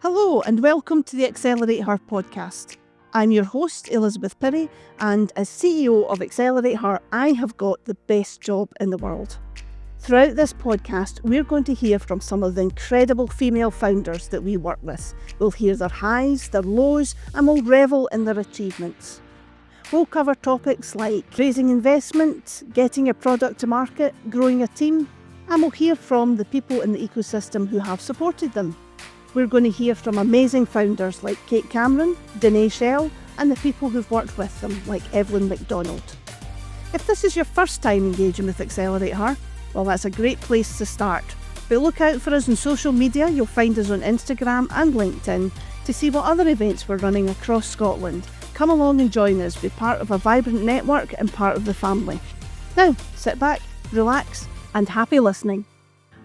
Hello and welcome to the AccelerateHER podcast. I'm your host, Elizabeth Pirrie, and as CEO of AccelerateHER, I have got the best job in the world. Throughout this podcast, we're going to hear from some of the incredible female founders that we work with. We'll hear their highs, their lows, and we'll revel in their achievements. We'll cover topics like raising investment, getting a product to market, growing a team, and we'll hear from the people in the ecosystem who have supported them. We're going to hear from amazing founders like Kate Cameron, Danae Shell, and the people who've worked with them like Evelyn McDonald. If this is your first time engaging with AccelerateHER, well, that's a great place to start. But look out for us on social media. You'll find us on Instagram and LinkedIn to see what other events we're running across Scotland. Come along and join us, be part of a vibrant network and part of the family. Now, sit back, relax, and happy listening.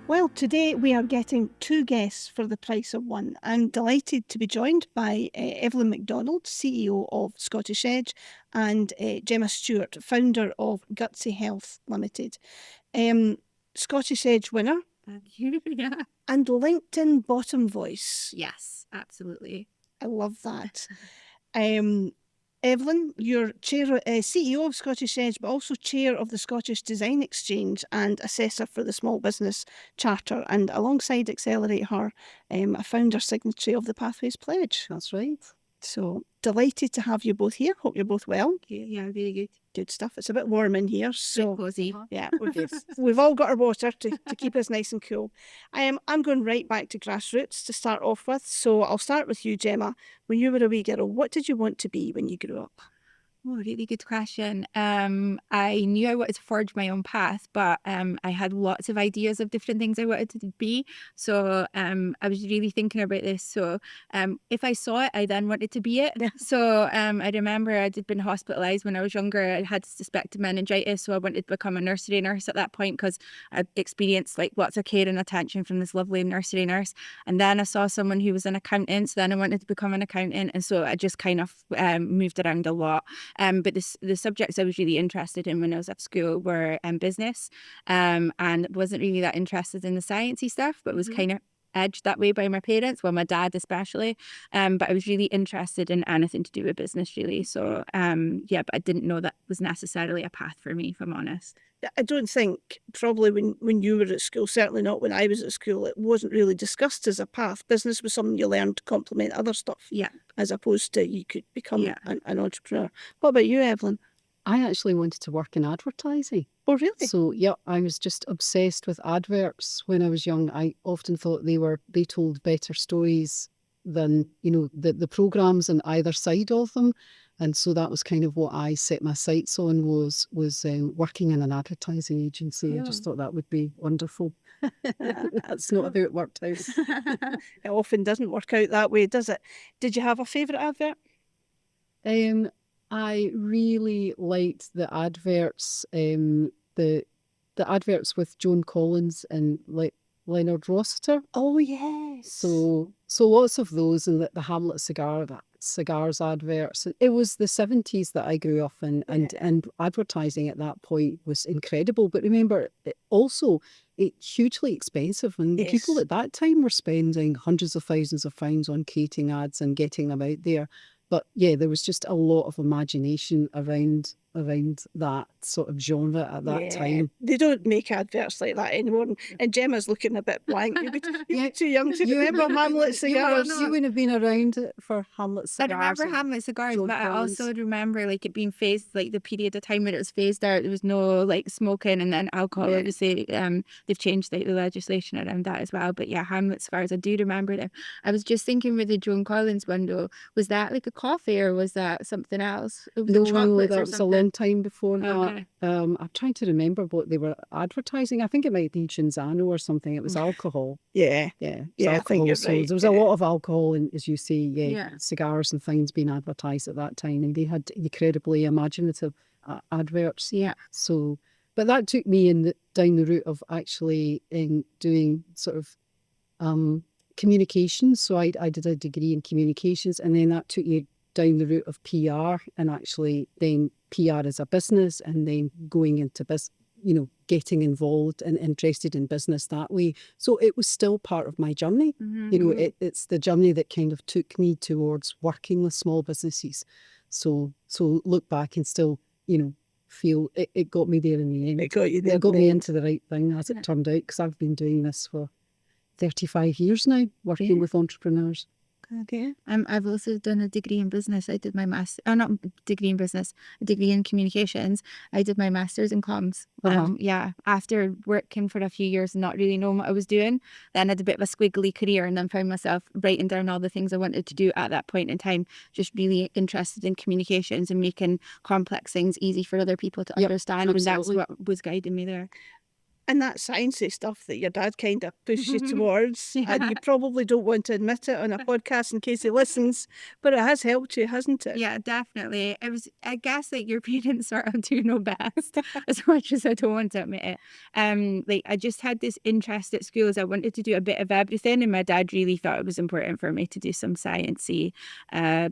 Well, today we are getting two guests for the price of one. I'm delighted to be joined by Evelyn McDonald, CEO of Scottish Edge, and Gemma Stuart, founder of Gutsy Health Limited. Scottish Edge winner. Thank you. Yeah. And LinkedIn bottom voice. Yes, absolutely. I love that. Evelyn, you're CEO of Scottish Edge, but also chair of the Scottish Design Exchange and assessor for the Small Business Charter, and alongside AccelerateHER, a founder signatory of the Pathways Pledge. That's right. So delighted to have you both here. Hope you're both well. Yeah, really good. Good stuff. It's a bit warm in here, so cozy. Yeah, we've all got our water to keep us nice and cool. I'm going right back to grassroots to start off with. So I'll start with you, Gemma. When you were a wee girl, what did you want to be when you grew up? Oh, really good question. I knew I wanted to forge my own path, but I had lots of ideas of different things I wanted to be. So I was really thinking about this. So if I saw it, I then wanted to be it. Yeah. So I remember I'd been hospitalised when I was younger. I had suspected meningitis, so I wanted to become a nursery nurse at that point because I experienced like lots of care and attention from this lovely nursery nurse. And then I saw someone who was an accountant, so then I wanted to become an accountant, and so I just kind of moved around a lot. But the subjects I was really interested in when I was at school were business, and wasn't really that interested in the sciencey stuff, but was kind of edged that way by my parents, well, my dad especially. But I was really interested in anything to do with business, really. So but I didn't know that was necessarily a path for me, if I'm honest. I don't think probably when you were at school, certainly not when I was at school, it wasn't really discussed as a path. Business was something you learned to complement other stuff. Yeah. As opposed to you could become an entrepreneur. What about you, Evelyn? I actually wanted to work in advertising. Oh, really? So, yeah, I was just obsessed with adverts when I was young. I often thought they told better stories than, the programmes on either side of them. And so that was kind of what I set my sights on was working in an advertising agency. Yeah. I just thought that would be wonderful. That's not how it worked out. It often doesn't work out that way, does it? Did you have a favourite advert? I really liked the adverts, the adverts with Joan Collins and Leonard Rossiter. Oh, yes. So lots of those, and the Hamlet cigars adverts. It was the 70s that I grew up in, and advertising at that point was incredible. But remember, it's hugely expensive, and people at that time were spending hundreds of thousands of pounds on creating ads and getting them out there. But yeah, there was just a lot of imagination around that sort of genre at that time. They don't make adverts like that anymore. And Gemma's looking a bit blank. You're too young to remember Hamlet cigars. You wouldn't have been around for Hamlet cigars. I remember Hamlet cigars, but I also remember like it being phased, like the period of time when it was phased out. There was no like smoking and then alcohol. Obviously, they've changed like the legislation around that as well. But yeah, Hamlet cigars, I do remember them. I was just thinking with the Joan Collins window, was that like a coffee or was that something else? No, that was a long time before that. Okay. I'm trying to remember what they were advertising. I think it might be Cinzano or something. It was alcohol. Yeah. Alcohol. I think you're so right. there was a lot of alcohol and, as you say, cigars and things being advertised at that time, and they had incredibly imaginative adverts. Yeah. So, but that took me down the route of actually doing sort of communications. So I did a degree in communications, and then that took you down the route of PR, and actually then PR as a business, and then going into getting involved and interested in business that way. So it was still part of my journey. You know, it's the journey that kind of took me towards working with small businesses. So look back and still, you know, feel it got me there in the end. It got you there. It got me into the right thing, as it turned out, because I've been doing this for 35 years now, working with entrepreneurs. Okay. I've also done a degree in business. I did my not degree in business, a degree in communications. I did my master's in comms. After working for a few years and not really knowing what I was doing, then I had a bit of a squiggly career, and then found myself writing down all the things I wanted to do at that point in time. Just really interested in communications and making complex things easy for other people to understand. Absolutely. And that's what was guiding me there. And that sciencey stuff that your dad kind of pushed you towards, and you probably don't want to admit it on a podcast in case he listens, but it has helped you, hasn't it? Yeah, definitely. It was, I guess, like, your parents sort of do know best, as much as I don't want to admit it. Like, I just had this interest at school, as I wanted to do a bit of everything, and my dad really thought it was important for me to do some sciencey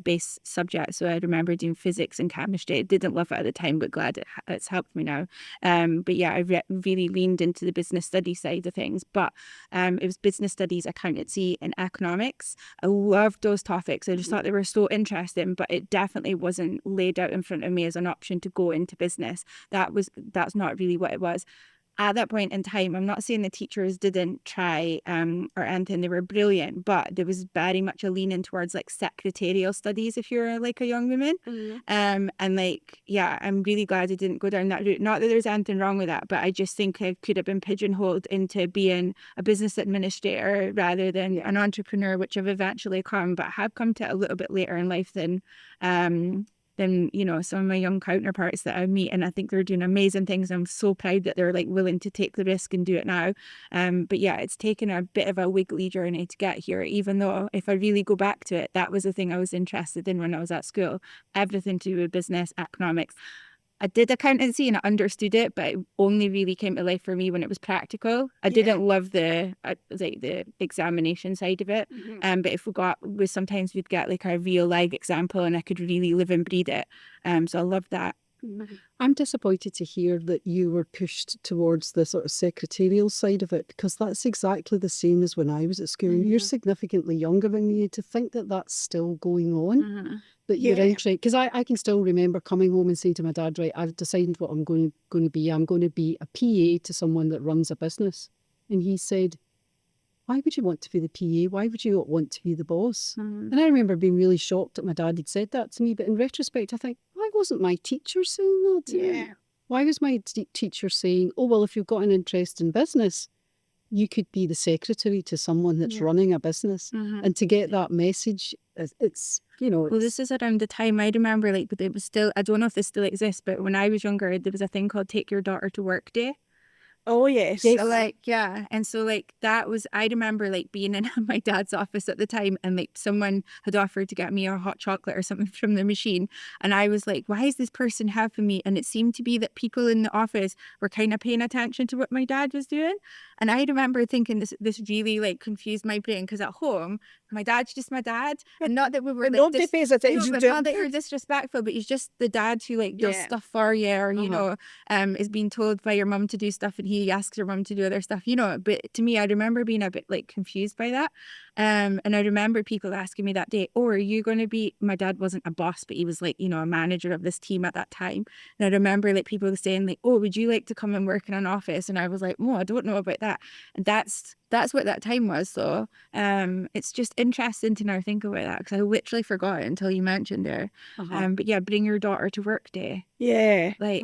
based subjects. So I remember doing physics and chemistry. I didn't love it at the time, but glad it's helped me now. But yeah, I really leaned into the business studies side of things, but it was business studies, accountancy and economics. I loved those topics. I just thought they were so interesting, but it definitely wasn't laid out in front of me as an option to go into business. That's not really what it was. At that point in time, I'm not saying the teachers didn't try or anything, they were brilliant, but there was very much a leaning towards like secretarial studies if you're like a young woman. And like, yeah, I'm really glad I didn't go down that route. Not that there's anything wrong with that, but I just think I could have been pigeonholed into being a business administrator rather than an entrepreneur, which I've eventually come, but have come to a little bit later in life than you know, some of my young counterparts that I meet, and I think they're doing amazing things. I'm so proud that they're like willing to take the risk and do it now. But yeah, it's taken a bit of a wiggly journey to get here, even though if I really go back to it, that was the thing I was interested in when I was at school. Everything to do with business, economics. I did accountancy and I understood it, but it only really came to life for me when it was practical. I didn't love the examination side of it. But if sometimes we'd get like a real live example and I could really live and breathe it. So I loved that. I'm disappointed to hear that you were pushed towards the sort of secretarial side of it, because that's exactly the same as when I was at school. You're significantly younger than me. To think that that's still going on, that you're interested. Because I can still remember coming home and saying to my dad, right, I've decided what I'm going to be. I'm going to be a PA to someone that runs a business. And he said, why would you want to be the PA? Why would you not want to be the boss? And I remember being really shocked that my dad had said that to me. But in retrospect, I think, why wasn't my teacher saying that to me? Why was my teacher saying, oh, well, if you've got an interest in business, you could be the secretary to someone that's running a business. And to get that message, it's, you know. Well, this is around the time I remember, like, but it was still, I don't know if this still exists, but when I was younger, there was a thing called Take Your Daughter to Work Day. Oh, yes. So, like, yeah. And so, like, that was, I remember, like, being in my dad's office at the time, and, like, someone had offered to get me a hot chocolate or something from the machine. And I was like, why is this person helping me? And it seemed to be that people in the office were kind of paying attention to what my dad was doing. And I remember thinking this really, like, confused my brain, because at home, my dad's just my dad. And not that we were, like, nobody pays attention to not that you're disrespectful, but he's just the dad who, like, does stuff for you, or, you know, is being told by your mum to do stuff, and he asks your mum to do other stuff, you know. But to me, I remember being a bit, like, confused by that. And I remember people asking me that day, oh, are you going to be, my dad wasn't a boss, but he was, like, you know, a manager of this team at that time. And I remember, like, people saying, like, oh, would you like to come and work in an office? And I was like, oh, I don't know about that. And that's what that time was. So it's just interesting to now think about that, because I literally forgot it until you mentioned it. But yeah, bring your daughter to work day. Yeah. Like,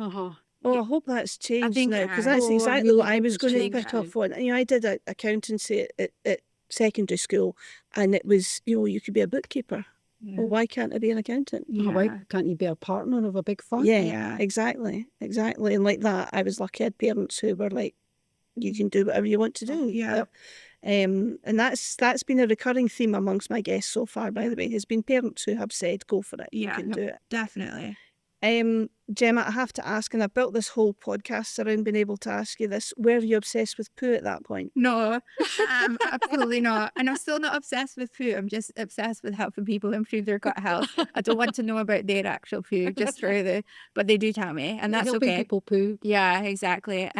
Oh, I hope that's changed think now, it because has. that's Oh, I exactly really what I hope was it's going to changed pick up on. You know, I did accountancy at secondary school, and it was, you know, you could be a bookkeeper. Well, why can't I be an accountant? Why can't you be a partner of a big firm? Yeah, exactly. And like that, I was lucky I had parents who were like, you can do whatever you want to do. Yeah. And that's been a recurring theme amongst my guests so far, by the way, has been parents who have said, go for it, you can do it. Definitely. Gemma, I have to ask, and I built this whole podcast around being able to ask you this, were you obsessed with poo at that point? No, absolutely not. And I'm still not obsessed with food. I'm just obsessed with helping people improve their gut health. I don't want to know about their actual food, just for but they do tell me, and that's Helping okay. people poo. Yeah, exactly.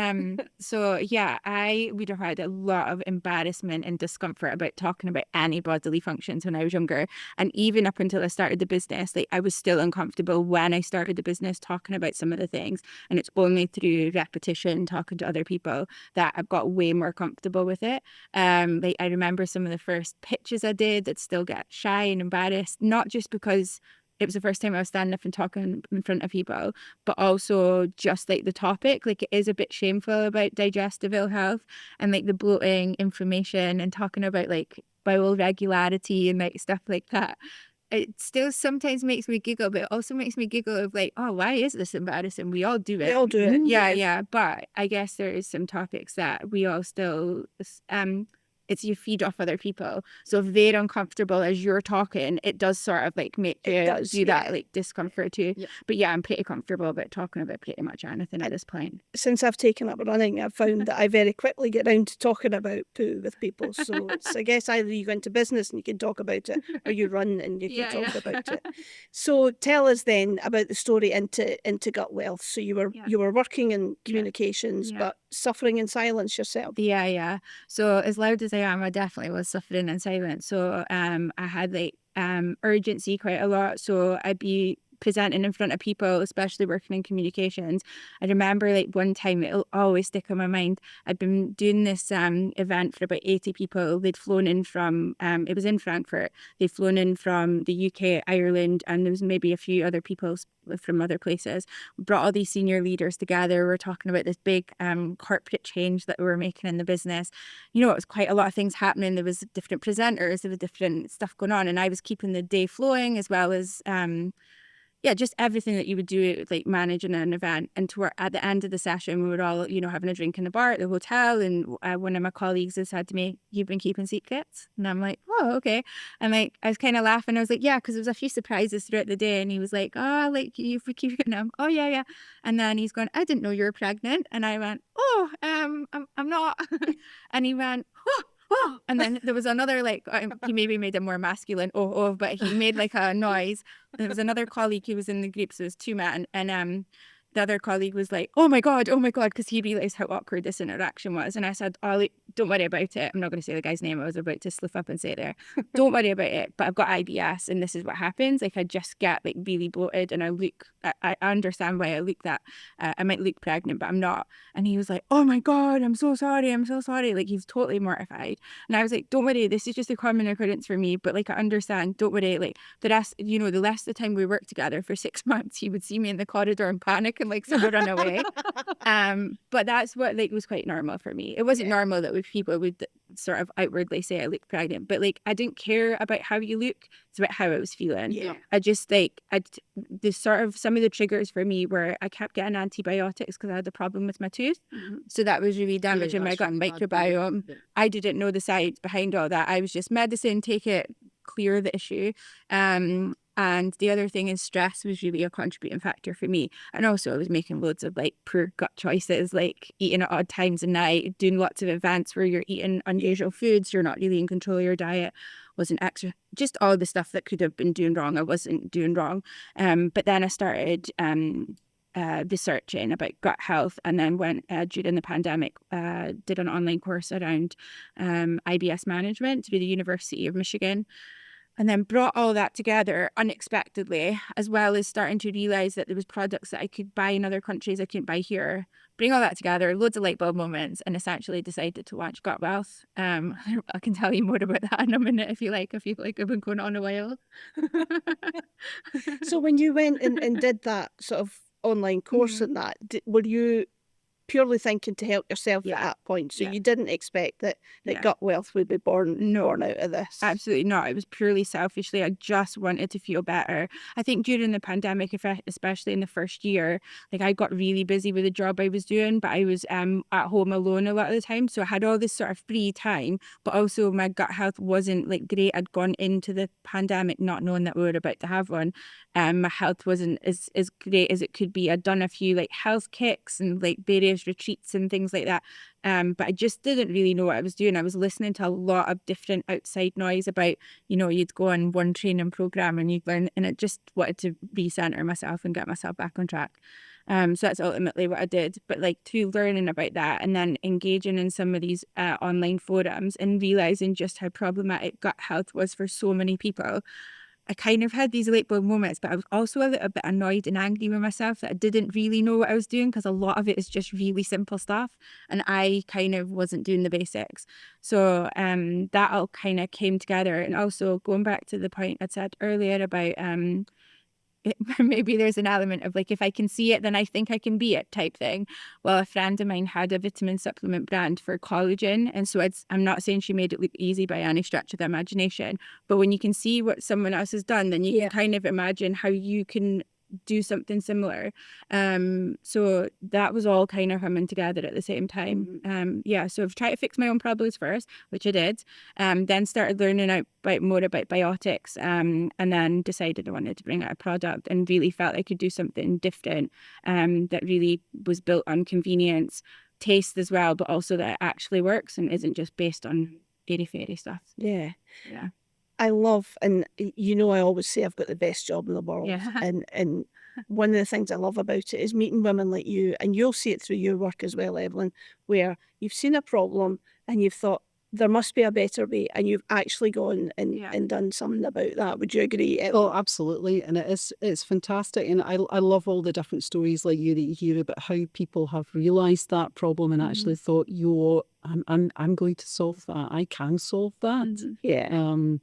So yeah, I would have had a lot of embarrassment and discomfort about talking about any bodily functions when I was younger. And even up until I started the business, like I was still uncomfortable when I started the business talking about some of the things. And it's only through repetition, talking to other people, that I've got way more comfortable with it. Like I remember some of the first pitches I did that still get shy and embarrassed, not just because it was the first time I was standing up and talking in front of people, but also just like the topic, like it is a bit shameful about digestive ill health and like the bloating, inflammation, and talking about like bowel regularity and like stuff like that. It still sometimes makes me giggle, but it also makes me giggle of like, oh, why is this embarrassing? We all do it. We all do it. Yeah. But I guess there is some topics that we all still, it's you feed off other people. So if they're uncomfortable as you're talking, it does sort of like make you do that like discomfort too. Yeah. But yeah, I'm pretty comfortable about talking about pretty much anything at this point. Since I've taken up running, I've found that I very quickly get round to talking about poo with people. So it's, I guess, either you go into business and you can talk about it, or you run and you can talk about it. So tell us then about the story into Gut Wealth. So you were working in communications, but suffering in silence yourself. Yeah. So as loud as I am, I definitely was suffering in silence. So I had like urgency quite a lot. So I'd be presenting in front of people, especially working in communications. I remember like one time, it'll always stick in my mind. I'd been doing this event for about 80 people. They'd flown in from, it was in Frankfurt. They'd flown in from the UK, Ireland, and there was maybe a few other people from other places. We brought all these senior leaders together. We're talking about this big corporate change that we were making in the business. You know, it was quite a lot of things happening. There was different presenters, there was different stuff going on, and I was keeping the day flowing, as well as just everything that you would do, like managing an event. And at the end of the session, we were all, having a drink in the bar at the hotel. And one of my colleagues had said to me, "You've been keeping secrets?" And I'm like, "Oh, okay." And like, I was kind of laughing. I was like, "Yeah," because there was a few surprises throughout the day. And he was like, "Oh, like you've been keeping them." "Oh, yeah." And then he's going, "I didn't know you were pregnant." And I went, "Oh, I'm not." And he went, "Oh." And then there was another, like, he maybe made a more masculine but he made like a noise. There was another colleague who was in the group, so it was two men, and the other colleague was like, oh my god, because he realised how awkward this interaction was. And I said, "Ollie, don't worry about it." I'm not going to say the guy's name. I was about to slip up and say it there. "Don't worry about it, but I've got IBS, and this is what happens. Like, I just get like really bloated, and I understand why I look that. I might look pregnant, but I'm not." And he was like, "Oh my god, I'm so sorry. Like, he's totally mortified. And I was like, "Don't worry, this is just a common occurrence for me, but like, I understand. Don't worry. Like, the rest of the time we worked together for 6 months, he would see me in the corridor and panic and like sort of run away." But that's what like was quite normal for me. It wasn't normal that people would sort of outwardly say I look pregnant, but like, I didn't care about how you look. It's about how I was feeling. I just like, some of the triggers for me were I kept getting antibiotics because I had the problem with my tooth. So that was really damaging my gut microbiome. I didn't know the science behind all that. I was just medicine, take it, clear the issue. And the other thing is stress was really a contributing factor for me. And also I was making loads of like poor gut choices, like eating at odd times of night, doing lots of events where you're eating unusual foods, you're not really in control of your diet, wasn't extra, just all the stuff that could have been doing wrong, I wasn't doing wrong. But then I started researching about gut health, and then went during the pandemic, did an online course around IBS management with the University of Michigan. And then brought all that together unexpectedly, as well as starting to realise that there was products that I could buy in other countries I couldn't buy here. Bring all that together, loads of light bulb moments, and essentially decided to launch Gut Wealth. I can tell you more about that in a minute if you like. I feel like I've been going on a while. So when you went and did that sort of online course and that, were you purely thinking to help yourself at that point. So you didn't expect that gut wealth would be born out of this. Absolutely not. It was purely selfishly. I just wanted to feel better. I think during the pandemic, especially in the first year, like I got really busy with the job I was doing, but I was at home alone a lot of the time. So I had all this sort of free time, but also my gut health wasn't like great. I'd gone into the pandemic not knowing that we were about to have one. My health wasn't as great as it could be. I'd done a few like health kicks and like various retreats and things like that. But I just didn't really know what I was doing. I was listening to a lot of different outside noise about, you'd go on one training program and you'd learn, and I just wanted to recenter myself and get myself back on track. So that's ultimately what I did. But like through learning about that and then engaging in some of these online forums and realizing just how problematic gut health was for so many people, I kind of had these light bulb moments, but I was also a little bit annoyed and angry with myself that I didn't really know what I was doing, because a lot of it is just really simple stuff and I kind of wasn't doing the basics. So that all kind of came together. And also going back to the point I said earlier about maybe there's an element of like, if I can see it, then I think I can be it type thing. Well, a friend of mine had a vitamin supplement brand for collagen. And so I'm not saying she made it look easy by any stretch of the imagination, but when you can see what someone else has done, then you can kind of imagine how you can do something similar. So that was all kind of coming together at the same time. So I've tried to fix my own problems first, which I did, then started learning more about biotics, and then decided I wanted to bring out a product and really felt I could do something different, that really was built on convenience, taste as well, but also that it actually works and isn't just based on airy-fairy stuff. Yeah. I love, and I always say I've got the best job in the world. And one of the things I love about it is meeting women like you, and you'll see it through your work as well, Evelyn, where you've seen a problem and you've thought there must be a better way, and you've actually gone and done something about that. Would you agree, Evelyn? Oh, absolutely. And it's fantastic. And I love all the different stories like you that you hear about how people have realised that problem and actually thought, I'm going to solve that. I can solve that.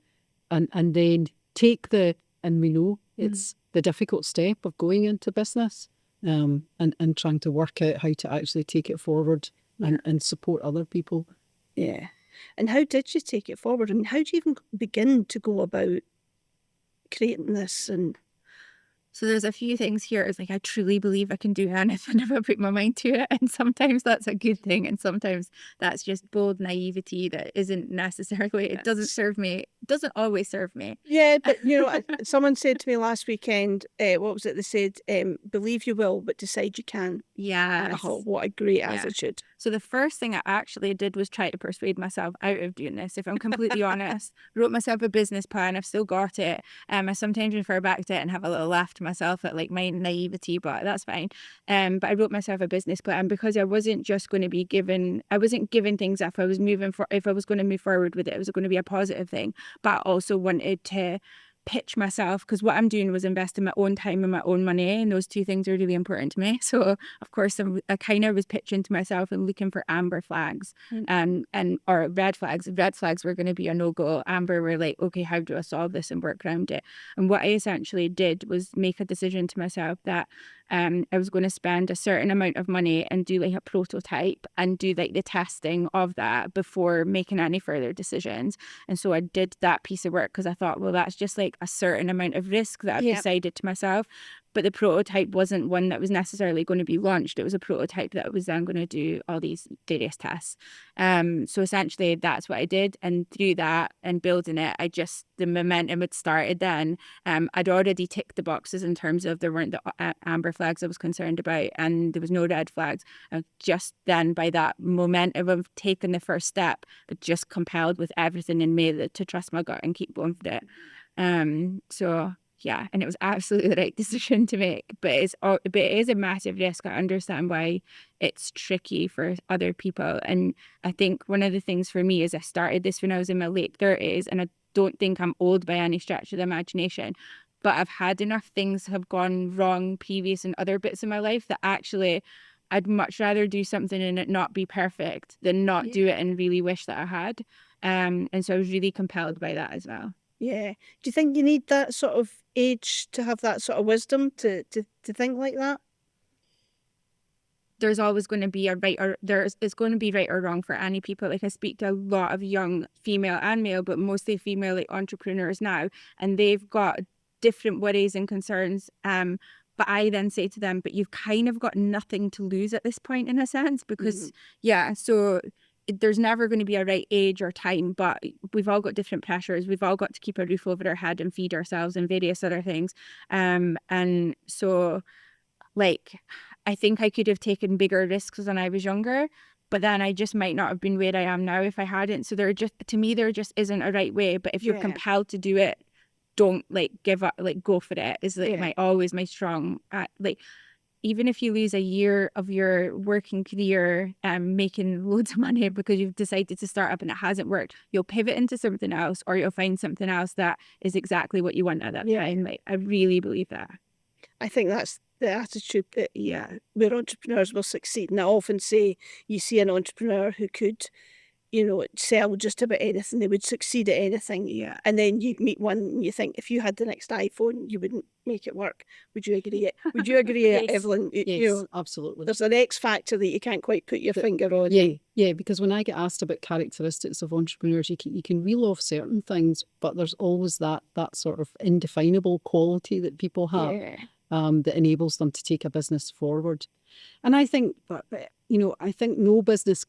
And then take and we know it's the difficult step of going into business, and trying to work out how to actually take it forward and support other people. Yeah. And how did you take it forward? I mean, how do you even begin to go about creating this? And so there's a few things here. It's like, I truly believe I can do anything if I put my mind to it. And sometimes that's a good thing. And sometimes that's just bold naivety that isn't necessarily, it doesn't serve me. It doesn't always serve me. Yeah, but someone said to me last weekend, what was it? They said, believe you will, but decide you can. Yeah. Oh, what a great attitude. So the first thing I actually did was try to persuade myself out of doing this, if I'm completely honest. Wrote myself a business plan. I've still got it. I sometimes refer back to it and have a little laugh to myself at like my naivety, but that's fine. But I wrote myself a business plan because I wasn't just going to be I wasn't giving things if I was going to move forward with it. It was going to be a positive thing. But I also wanted to pitch myself, because what I'm doing was investing my own time and my own money, and those two things are really important to me. So of course I kind of was pitching to myself and looking for amber flags, or red flags. If red flags were going to be a no-go, amber were like, okay, how do I solve this and work around it? And what I essentially did was make a decision to myself that I was going to spend a certain amount of money and do like a prototype and do like the testing of that before making any further decisions. And so I did that piece of work because I thought, well, that's just like a certain amount of risk that I've decided to myself. But the prototype wasn't one that was necessarily going to be launched. It was a prototype that was then going to do all these various tests. So essentially that's what I did. And through that and building it, the momentum had started then. I'd already ticked the boxes in terms of there weren't the amber flags I was concerned about, and there was no red flags. Just then by that momentum of taking the first step, but just compelled with everything in me to trust my gut and keep going for it. Yeah, and it was absolutely the right decision to make, but it is a massive risk. I understand why it's tricky for other people. And I think one of the things for me is I started this when I was in my late 30s, and I don't think I'm old by any stretch of the imagination, but I've had enough things have gone wrong previous in other bits of my life that actually I'd much rather do something and it not be perfect than not do it and really wish that I had. And so I was really compelled by that as well. Yeah. Do you think you need that sort of age to have that sort of wisdom to think like that? there's always going to be it's going to be right or wrong for any people. Like I speak to a lot of young female and male, but mostly female like entrepreneurs now, and they've got different worries and concerns. But I then say to them, but you've kind of got nothing to lose at this point in a sense, because so there's never going to be a right age or time, but we've all got different pressures. We've all got to keep a roof over our head and feed ourselves and various other things. And so like, I think I could have taken bigger risks when I was younger, but then I just might not have been where I am now if I hadn't. So there just isn't a right way. But if you're compelled to do it, don't like give up, like go for it is like my strong, like, even if you lose a year of your working career making loads of money because you've decided to start up and it hasn't worked, you'll pivot into something else, or you'll find something else that is exactly what you want at that time. Like, I really believe that. I think that's the attitude that, where entrepreneurs will succeed. And I often say, you see an entrepreneur who could, sell just about anything, they would succeed at anything. Yeah. And then you meet one and you think, if you had the next iPhone, you wouldn't make it work. Would you agree? Would you agree, Yes. Evelyn? Yes, absolutely. There's an X factor that you can't quite put your finger on. Yeah, because when I get asked about characteristics of entrepreneurs, you can reel off certain things, but there's always that sort of indefinable quality that people have. That enables them to take a business forward. And I think, I think no business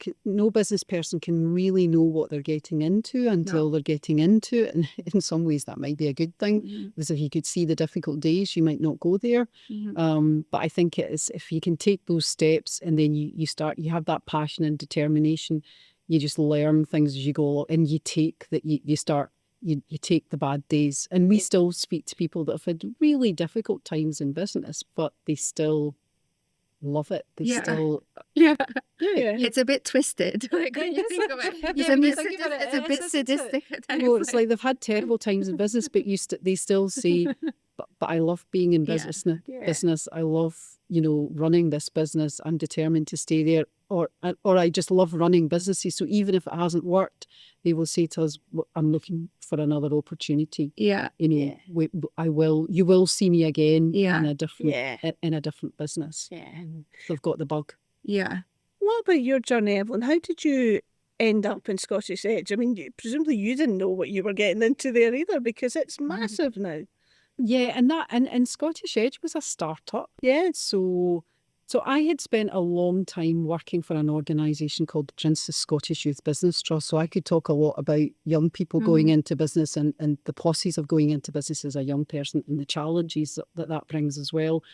person can really know what they're getting into until they're getting into it. And in some ways that might be a good thing, because if you could see the difficult days, you might not go there. But I think it is, if you can take those steps and then you have that passion and determination, you just learn things as you go along, and you take the bad days. And we still speak to people that have had really difficult times in business, but they still love it. They still... It's a bit twisted. Like, when you think of it. It's a bit sadistic. Well, it's like they've had terrible times in business, but they still say, but I love being in business. Business. I love, running this business. I'm determined to stay there. Or I just love running businesses. So even if it hasn't worked, they will say to us, I'm looking for another opportunity. You will see me again in a different business. They've got the bug. What about your journey, Evelyn? How did you end up in Scottish Edge? I mean, presumably you didn't know what you were getting into there either, because it's massive now. Yeah, and Scottish Edge was a startup. So I had spent a long time working for an organisation called the Princess Scottish Youth Business Trust. So I could talk a lot about young people going into business and the process of going into business as a young person and the challenges that brings as well.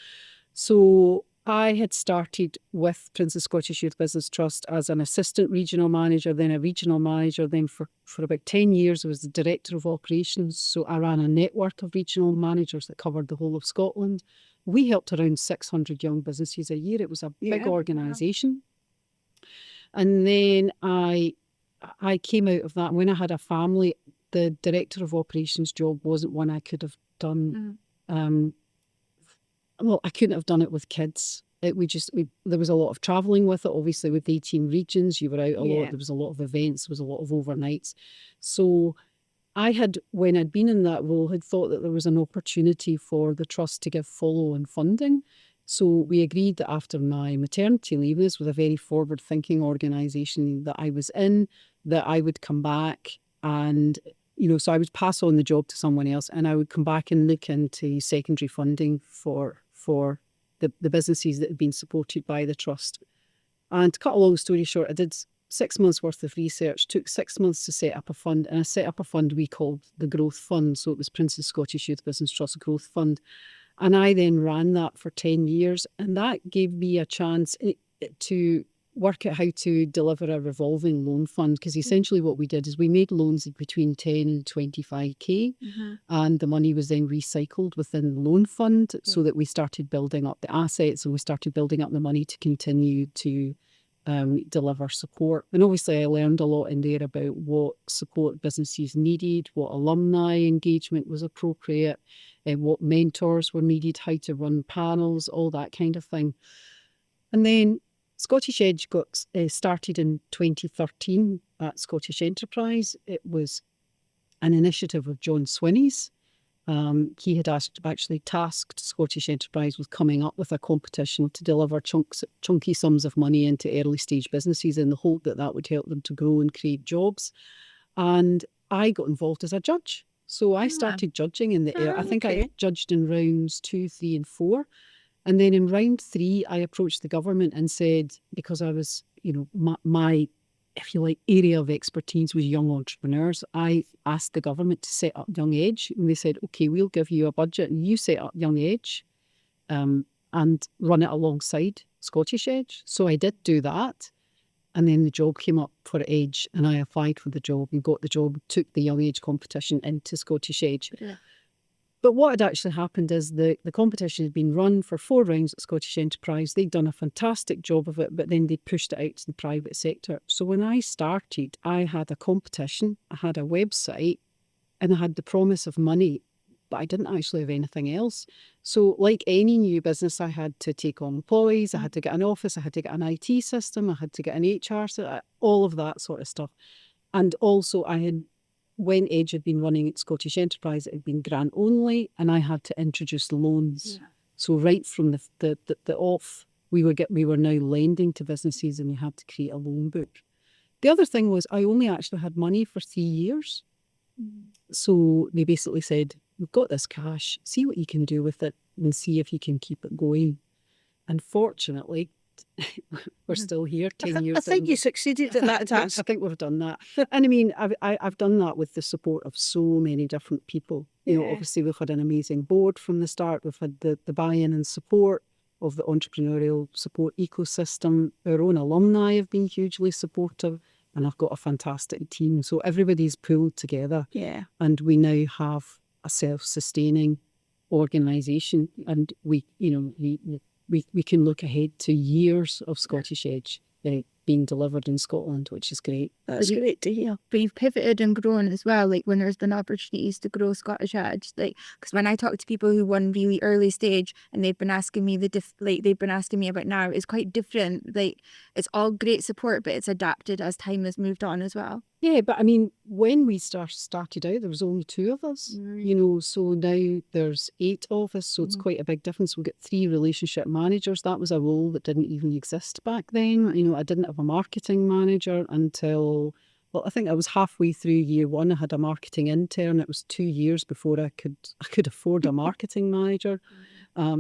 So I had started with Princess Scottish Youth Business Trust as an assistant regional manager, then a regional manager. Then for about 10 years, I was the director of operations. So I ran a network of regional managers that covered the whole of Scotland. We helped around 600 young businesses a year. It was a big organisation. And then I came out of that. When I had a family, the director of operations job wasn't one I could have done. I couldn't have done it with kids. There was a lot of travelling with it. Obviously, with 18 regions, you were out a lot. There was a lot of events. There was a lot of overnights. So when I'd been in that role, had thought that there was an opportunity for the trust to give follow-on funding. So we agreed that after my maternity leave, this was a very forward-thinking organisation that I was in, that I would come back and, so I would pass on the job to someone else, and I would come back and look into secondary funding for the businesses that had been supported by the trust. And to cut a long story short, I did 6 months worth of research, took 6 months to set up a fund, and I set up a fund we called the Growth Fund. So it was Princess Scottish Youth Business Trust Growth Fund. And I then ran that for 10 years, and that gave me a chance to work out how to deliver a revolving loan fund, because essentially what we did is we made loans between 10 and 25k, and the money was then recycled within the loan fund, so that we started building up the assets, and we started building up the money to continue to deliver support. And obviously I learned a lot in there about what support businesses needed, what alumni engagement was appropriate, and what mentors were needed, how to run panels, all that kind of thing. And then Scottish Edge got started in 2013 at Scottish Enterprise. It was an initiative of John Swinney's, He had actually tasked Scottish Enterprise with coming up with a competition to deliver chunky sums of money into early stage businesses in the hope that that would help them to grow and create jobs. And I got involved as a judge. So I started judging in the I think I judged in rounds 2, 3 and 4. And then in round 3, I approached the government and said, because I was, my if you like, area of expertise was young entrepreneurs. I asked the government to set up Young Edge, and they said, okay, we'll give you a budget and you set up Young Edge and run it alongside Scottish Edge. So I did do that. And then the job came up for Edge and I applied for the job and got the job, took the Young Edge competition into Scottish Edge. Yeah. But what had actually happened is the competition had been run for 4 rounds at Scottish Enterprise. They'd done a fantastic job of it, but then they pushed it out to the private sector. So when I started, I had a competition, I had a website, and I had the promise of money, but I didn't actually have anything else. So like any new business, I had to take on employees, I had to get an office, I had to get an IT system, I had to get an HR, all of that sort of stuff. And also when Edge had been running at Scottish Enterprise, it had been grant only, and I had to introduce loans. Yeah. So right from the off, we were now lending to businesses, and we had to create a loan book. The other thing was I only actually had money for 3 years. So they basically said, we've got this cash, see what you can do with it and see if you can keep it going. And fortunately, we're still here 10 years. I think you succeeded at that task. I think we've done that. And I mean, I've done that with the support of so many different people. Obviously we've had an amazing board from the start. We've had the buy-in and support of the entrepreneurial support ecosystem. Our own alumni have been hugely supportive, and I've got a fantastic team. So everybody's pulled together. Yeah. And we now have a self-sustaining organisation, and we can look ahead to years of Scottish Edge being delivered in Scotland, which is great. That's great to hear. But you've pivoted and grown as well, like when there's been opportunities to grow Scottish Edge. Like, because when I talk to people who won really early stage and they've been asking me about now, it's quite different. Like, it's all great support, but it's adapted as time has moved on as well. Yeah, but I mean, when we started out, there was only 2 of us, so now there's 8 of us, so it's quite a big difference. We've got 3 relationship managers. That was a role that didn't even exist back then. I didn't have a marketing manager until, I think I was halfway through year 1. I had a marketing intern. It was 2 years before I could afford a marketing manager.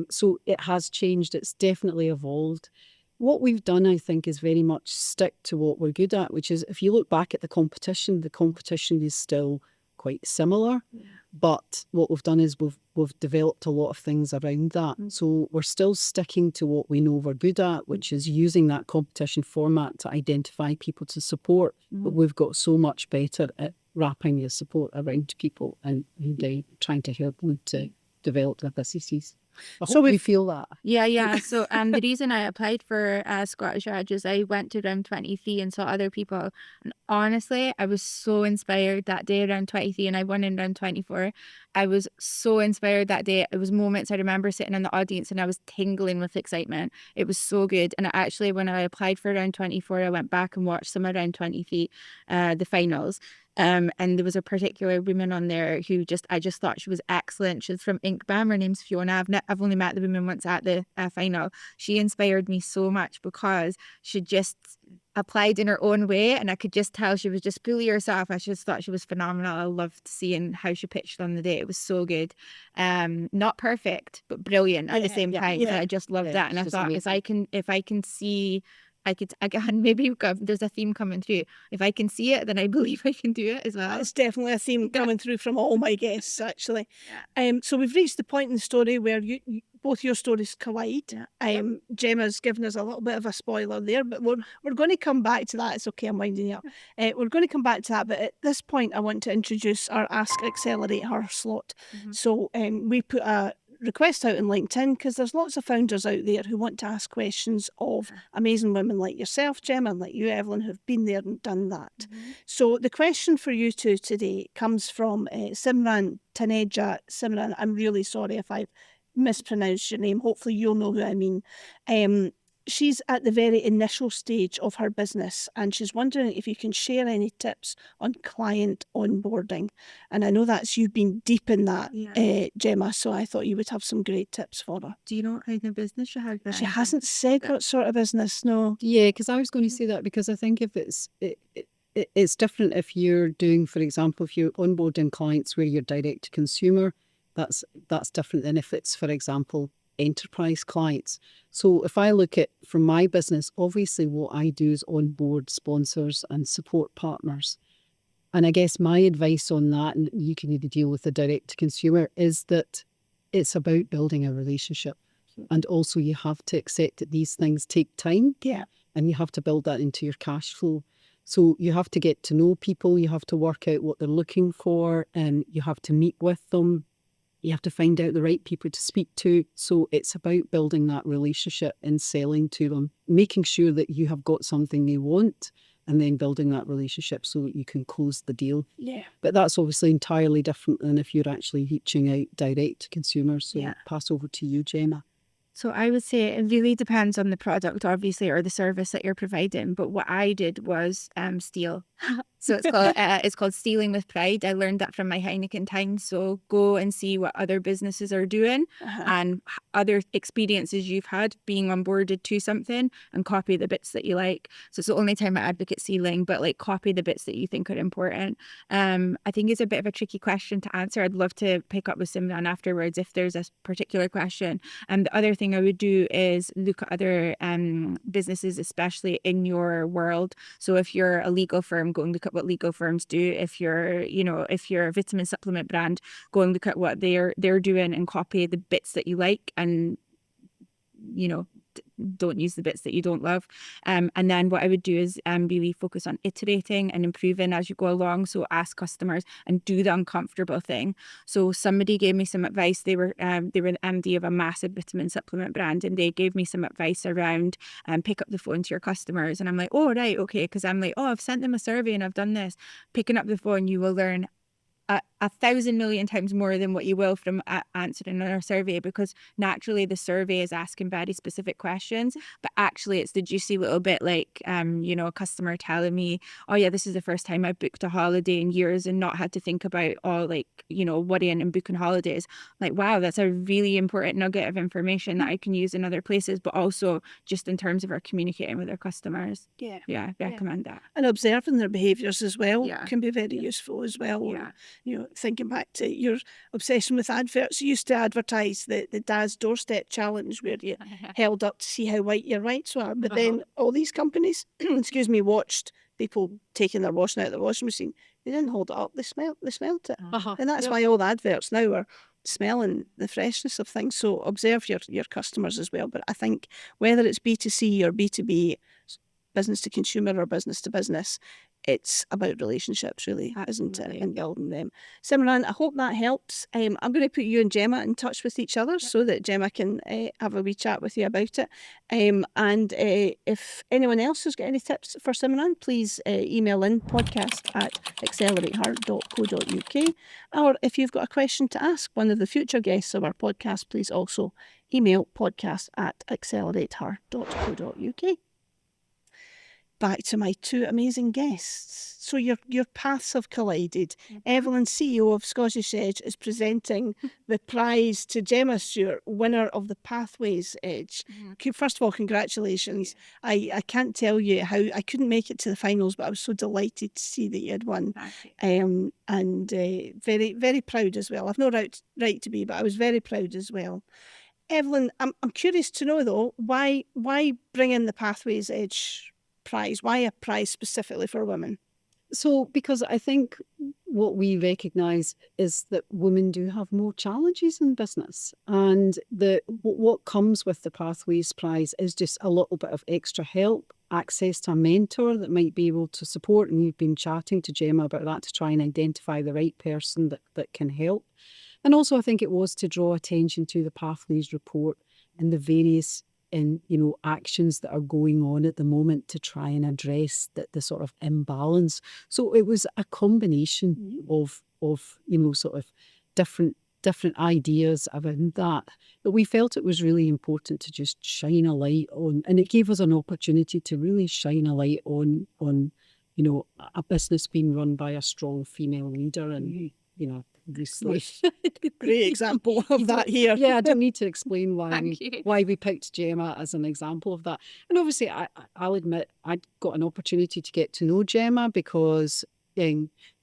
So it has changed. It's definitely evolved. What we've done, I think, is very much stick to what we're good at, which is if you look back at the competition is still quite similar. Yeah. But what we've done is we've developed a lot of things around that. So we're still sticking to what we know we're good at, which is using that competition format to identify people to support. But we've got so much better at wrapping the support around people and trying to help them to develop their businesses. So we feel that. Yeah. So the reason I applied for Scottish Edge is I went to round 23 and saw other people. And honestly, I was so inspired that day around 23, and I won in round 24. I was so inspired that day. It was moments I remember sitting in the audience and I was tingling with excitement. It was so good. And actually, when I applied for round 24, I went back and watched some of round 23, the finals. And there was a particular woman on there who I just thought she was excellent. She's from Inkbam. Her name's Fiona. I've only met the woman once at the final. She inspired me so much because she just applied in her own way, and I could just tell she was just fully herself. I just thought she was phenomenal. I loved seeing how she pitched on the day. It was so good. Not perfect, but brilliant at the same time. Yeah. And I just loved that. And I thought, amazing. if I can see, again, maybe there's a theme coming through. If I can see it, then I believe I can do it as well. It's definitely a theme coming through from all my guests, actually. Yeah. So we've reached the point in the story where both your stories collide. Yeah. Gemma's given us a little bit of a spoiler there, but we're going to come back to that. It's okay, I'm winding you up. We're going to come back to that, but at this point, I want to introduce our Ask Accelerate Her slot. So we put a request out on LinkedIn because there's lots of founders out there who want to ask questions of amazing women like yourself, Gemma, and like you, Evelyn, who've been there and done that. So the question for you two today comes from Simran Taneja. Simran, I'm really sorry if I've mispronounced your name. Hopefully you'll know who I mean. she's at the very initial stage of her business, and she's wondering if you can share any tips on client onboarding. And I know that's you've been deep in that, Gemma, so I thought you would have some great tips for her. Do you know what kind of business she has? She hasn't said what sort of business, no. Yeah, because I was going to say that, because I think if it's different if you're doing, for example, if you're onboarding clients where you're direct to consumer, that's different than if it's, for example, enterprise clients. So if I look at from my business, obviously what I do is onboard sponsors and support partners. And I guess my advice on that, and you can either deal with the direct to consumer, is that it's about building a relationship. And also you have to accept that these things take time. Yeah. And you have to build that into your cash flow. So you have to get to know people, you have to work out what they're looking for, and you have to meet with them. You have to find out the right people to speak to. So it's about building that relationship and selling to them, making sure that you have got something they want, and then building that relationship so that you can close the deal. Yeah. But that's obviously entirely different than if you're actually reaching out direct to consumers. So pass over to you, Gemma. So I would say it really depends on the product, obviously, or the service that you're providing. But what I did was steal. So it's called stealing with pride. I learned that from my Heineken time. So go and see what other businesses are doing and other experiences you've had being onboarded to something, and copy the bits that you like. So it's the only time I advocate stealing, but like copy the bits that you think are important. I think it's a bit of a tricky question to answer. I'd love to pick up with Simran afterwards if there's a particular question. And the other thing I would do is look at other businesses, especially in your world. So if you're a legal firm, go and look at what legal firms do. If you're a vitamin supplement brand, go and look at what they're doing and copy the bits that you like, and don't use the bits that you don't love. And then what I would do is really focus on iterating and improving as you go along. So ask customers and do the uncomfortable thing. So somebody gave me some advice. They were the MD of a massive vitamin supplement brand, and they gave me some advice around pick up the phone to your customers. And I'm like, oh, right, okay. Because I'm like, oh, I've sent them a survey and I've done this. Picking up the phone, you will learn 1,000 million times more than what you will from answering a survey, because naturally the survey is asking very specific questions, but actually it's the juicy little bit, like a customer telling me, oh yeah, this is the first time I've booked a holiday in years and not had to think about worrying and booking holidays. Like, wow, that's a really important nugget of information that I can use in other places, but also just in terms of our communicating with our customers. I recommend that. And observing their behaviours as well can be very useful as well. Thinking back to your obsession with adverts, you used to advertise the Dad's Doorstep Challenge, where you held up to see how white your whites were. But then all these companies, watched people taking their washing out of the washing machine. They didn't hold it up. They smelled it. And that's why all the adverts now are smelling the freshness of things. So observe your customers as well. But I think whether it's B2C or B2B, business to consumer or business to business, it's about relationships, really, isn't it? And building them. Simran, I hope that helps. I'm going to put you and Gemma in touch with each other so that Gemma can have a wee chat with you about it. And if anyone else has got any tips for Simran, please email in podcast@accelerateher.co.uk. Or if you've got a question to ask one of the future guests of our podcast, please also email podcast@accelerateher.co.uk. Back to my two amazing guests. So your paths have collided. Evelyn, CEO of Scottish Edge, is presenting the prize to Gemma Stuart, winner of the Pathways Edge. First of all, congratulations. I can't tell you how I couldn't make it to the finals, but I was so delighted to see that you had won. And very, very proud as well. I've no right to be, but I was very proud as well. Evelyn, I'm curious to know though, why bring in the Pathways Edge prize? Why a prize specifically for women? So because I think what we recognise is that women do have more challenges in business, and what comes with the Pathways Prize is just a little bit of extra help, access to a mentor that might be able to support, and you've been chatting to Gemma about that to try and identify the right person that can help. And also I think it was to draw attention to the Pathways report and the various actions that are going on at the moment to try and address the sort of imbalance. So it was a combination of sort of different different ideas around that. But we felt it was really important to just shine a light on, and it gave us an opportunity to really shine a light on a business being run by a strong female leader. And obviously, great example of that here. Yeah, I don't need to explain why Thank you. we picked Gemma as an example of that. And obviously, I'll admit I'd got an opportunity to get to know Gemma because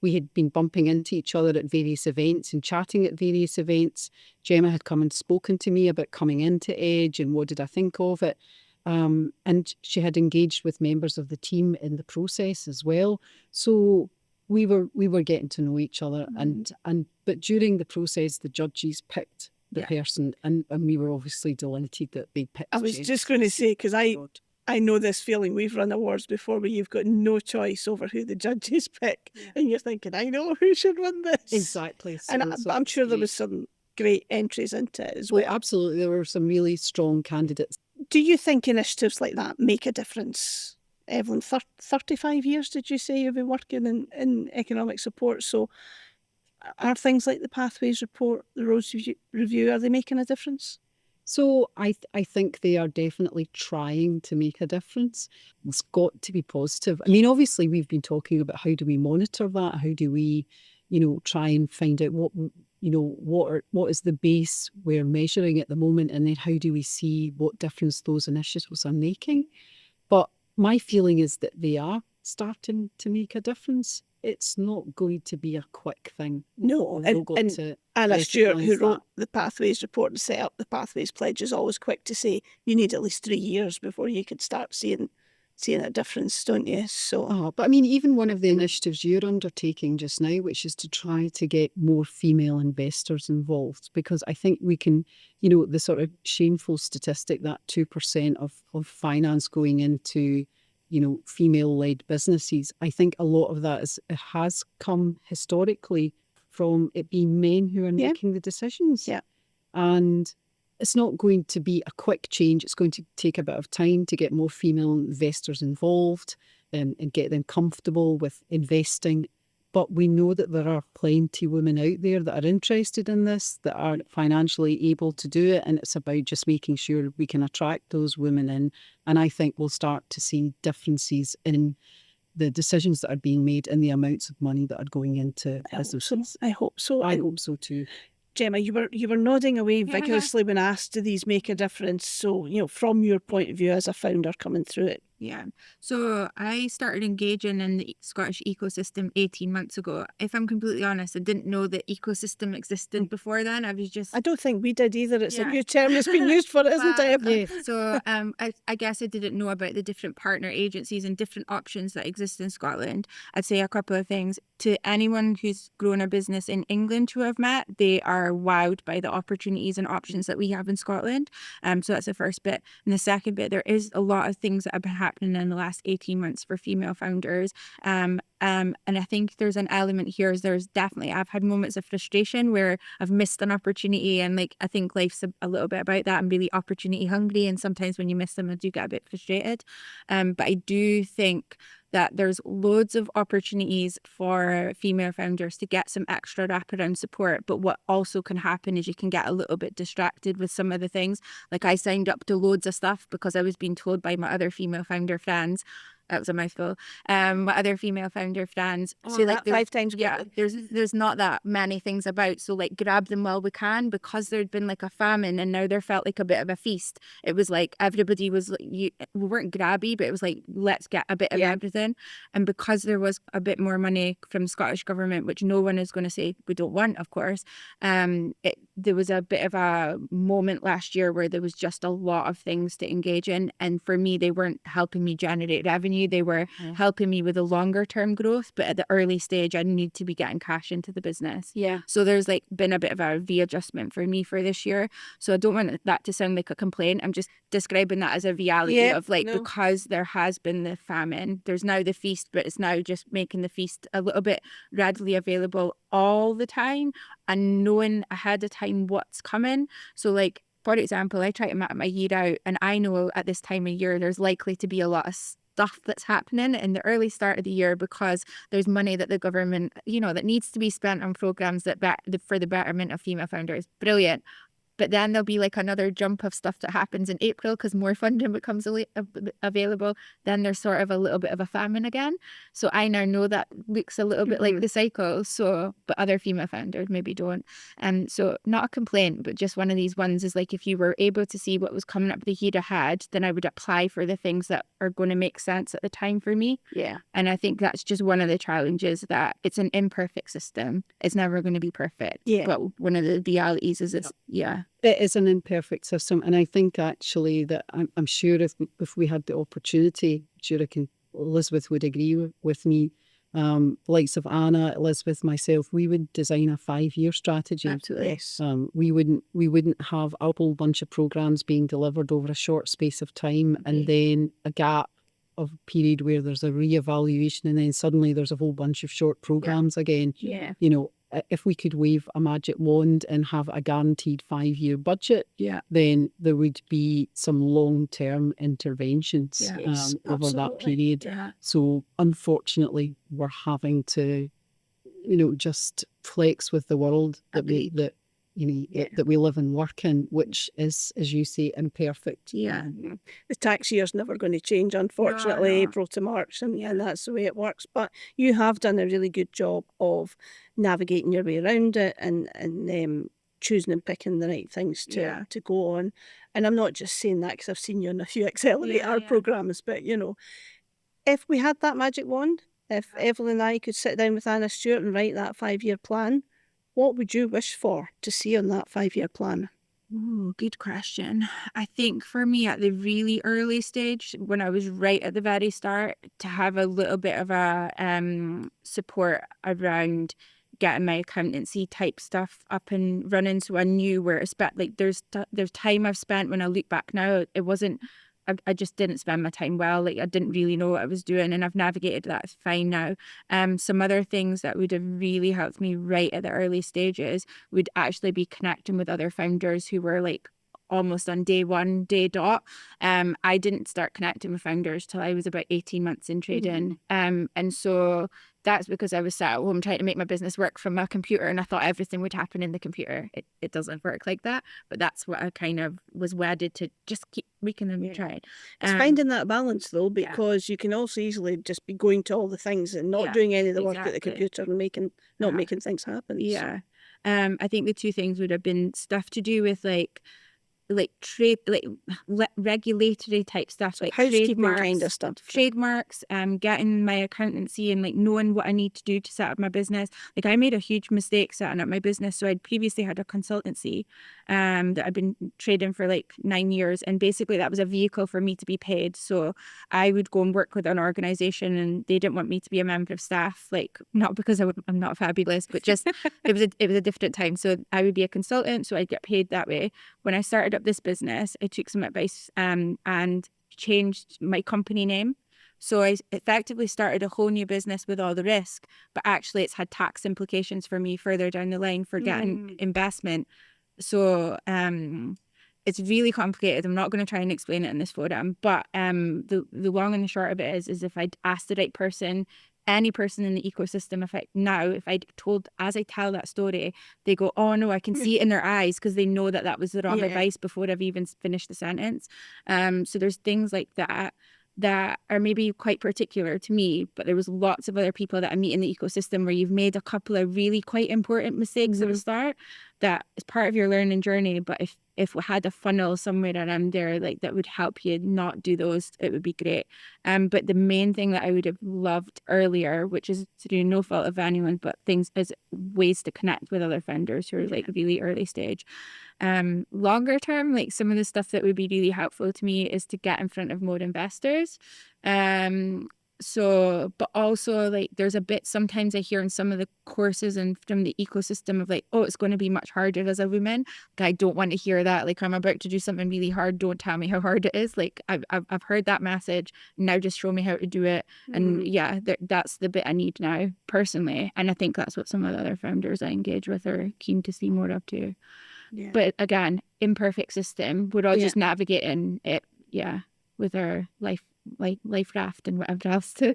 we had been bumping into each other at various events and chatting at various events. Gemma had come and spoken to me about coming into Edge and what did I think of it. And she had engaged with members of the team in the process as well. So we were getting to know each other, but during the process, the judges picked the person, and we were obviously delighted that they picked. I was just going to say, because I know this feeling. We've run awards before where you've got no choice over who the judges pick, and you're thinking, I know who should win this. Exactly. And I'm sure there was some great entries into it as well. Absolutely, there were some really strong candidates. Do you think initiatives like that make a difference? Evelyn, 35 years, did you say you've been working in economic support? So are things like the Pathways Report, the Roads Review, are they making a difference? So I think they are definitely trying to make a difference. It's got to be positive. I mean, obviously, we've been talking about how do we monitor that? How do we, try and find out what is the base we're measuring at the moment, and then how do we see what difference those initiatives are making? But my feeling is that they are starting to make a difference. It's not going to be a quick thing. No, and Anna Stuart, who wrote the Pathways Report and set up the Pathways Pledge, is always quick to say you need at least 3 years before you could start seeing a difference, don't you? So, but I mean, even one of the initiatives you're undertaking just now, which is to try to get more female investors involved, because I think we can, the sort of shameful statistic that 2% of finance going into female-led businesses, I think a lot of that has come historically from it being men who are making the decisions. Yeah. And it's not going to be a quick change. It's going to take a bit of time to get more female investors involved and get them comfortable with investing. But we know that there are plenty of women out there that are interested in this, that are financially able to do it. And it's about just making sure we can attract those women in. And I think we'll start to see differences in the decisions that are being made and the amounts of money that are going into businesses. I hope so. I hope so too. Gemma, you were nodding away vigorously when asked, do these make a difference? So, from your point of view as a founder coming through it. Yeah. So I started engaging in the Scottish ecosystem 18 months ago. If I'm completely honest, I didn't know the ecosystem existed before then. I don't think we did either. It's a new term that's been used for it, isn't it? Yeah. So I guess I didn't know about the different partner agencies and different options that exist in Scotland. I'd say a couple of things. To anyone who's grown a business in England who I've met, they are wowed by the opportunities and options that we have in Scotland. So that's the first bit. And the second bit, there is a lot of things that have been happening in the last 18 months for female founders. And I think there's an element here. I've had moments of frustration where I've missed an opportunity, and I think life's a little bit about that. I'm really opportunity hungry, and sometimes when you miss them, I do get a bit frustrated. But I do think that there's loads of opportunities for female founders to get some extra wraparound support. But what also can happen is you can get a little bit distracted with some of the things. I signed up to loads of stuff because I was being told by my other female founder friends. That was a mouthful. My other female founder friends. Say that 5 times. Yeah, there's not that many things about. So grab them while we can, because there'd been a famine, and now there felt like a bit of a feast. It was everybody was we weren't grabby, but it was let's get a bit of everything. And because there was a bit more money from the Scottish government, which no one is going to say we don't want, of course. There was a bit of a moment last year where there was just a lot of things to engage in, and for me, they weren't helping me generate revenue. They were helping me with a longer term growth, but at the early stage I need to be getting cash into the business. Yeah. So there's been a bit of a readjustment for me for this year. So I don't want that to sound like a complaint. I'm just describing that as a reality of because there has been the famine, there's now the feast, but it's now just making the feast a little bit readily available all the time and knowing ahead of time what's coming. So for example, I try to map my year out, and I know at this time of year there's likely to be a lot of stuff that's happening in the early start of the year because there's money that the government, that needs to be spent on programs for the betterment of female founders. Brilliant. But then there'll be like another jump of stuff that happens in April because more funding becomes available. Then there's sort of a little bit of a famine again. So I now know that looks a little bit like the cycle. So, but other female founders maybe don't. And so not a complaint, but just one of these ones is like, if you were able to see what was coming up the year ahead, then I would apply for the things that are going to make sense at the time for me. Yeah. And I think that's just one of the challenges, that it's an imperfect system. It's never going to be perfect. Yeah. But one of the realities is It is an imperfect system, and I think actually that I'm sure if we had the opportunity, Elizabeth would agree with me. Likes of Anna, Elizabeth, myself, we would design a 5-year strategy. Absolutely. Yes. We wouldn't have a whole bunch of programs being delivered over a short space of time, and then a gap of period where there's a reevaluation, and then suddenly there's a whole bunch of short programs again. Yeah. If we could wave a magic wand and have a guaranteed 5-year budget, then there would be some long-term interventions over that period. Yeah. So unfortunately, we're having to, just flex with the world that we live and work in, which is, as you say, imperfect. Yeah. The tax year's never going to change, unfortunately, No. April to March, and that's the way it works. But you have done a really good job of navigating your way around it and choosing and picking the right things to go on. And I'm not just saying that because I've seen you in a few AccelerateHER programmes, but, if we had that magic wand, if Evelyn and I could sit down with Anna Stuart and write that 5-year plan, what would you wish for to see on that 5-year plan? Ooh, good question. I think for me at the really early stage, when I was right at the very start, to have a little bit of a support around getting my accountancy type stuff up and running, so I knew where to spend. Like there's time I've spent, when I look back now, it wasn't. I just didn't spend my time well. Like I didn't really know what I was doing, and I've navigated that fine now. Some other things that would have really helped me right at the early stages would actually be connecting with other founders who were like almost on day one, day dot. I didn't start connecting with founders till I was about 18 months in trading. And so that's because I was sat at home trying to make my business work from my computer, and I thought everything would happen in the computer. It doesn't work like that, but that's what I kind of was wedded to, just keep making them try. It's finding that balance though, because you can also easily just be going to all the things and not doing any of the work at the computer and not making things happen. Yeah. So. I think the two things would have been stuff to do with like trade, regulatory type stuff, like housekeeping kind of stuff. Trademarks, getting my accountancy and like knowing what I need to do to set up my business. Like I made a huge mistake setting up my business. So I'd previously had a consultancy that I'd been trading for like 9 years, and basically that was a vehicle for me to be paid. So I would go and work with an organization, and they didn't want me to be a member of staff, like not because I'm not fabulous, but just it was a different time. So I would be a consultant, so I'd get paid that way. When I started up this business, I took some advice and changed my company name. So I effectively started a whole new business with all the risk, but actually it's had tax implications for me further down the line for getting investment. So it's really complicated. I'm not going to try and explain it in this forum, but the long and the short of it is if I'd asked the right person, any person in the ecosystem, if I'd told, as I tell that story, they go, oh no, I can see it in their eyes, because they know that was the wrong advice before I've even finished the sentence. So there's things like that are maybe quite particular to me, but there was lots of other people that I meet in the ecosystem where you've made a couple of really quite important mistakes at the start that is part of your learning journey. But if we had a funnel somewhere around there like that would help you not do those, it would be great. But the main thing that I would have loved earlier, which is through no fault of anyone, but things is ways to connect with other founders who are like really early stage. Longer term, like some of the stuff that would be really helpful to me is to get in front of more investors. So, but also like there's a bit sometimes I hear in some of the courses and from the ecosystem of like, oh, it's going to be much harder as a woman. Like, I don't want to hear that. Like, I'm about to do something really hard. Don't tell me how hard it is. Like, I've heard that message. Now just show me how to do it. And yeah, that's the bit I need now personally. And I think that's what some of the other founders I engage with are keen to see more of too. Yeah. But again, imperfect system. We're all just navigating it. Yeah, with our life like life raft and whatever else to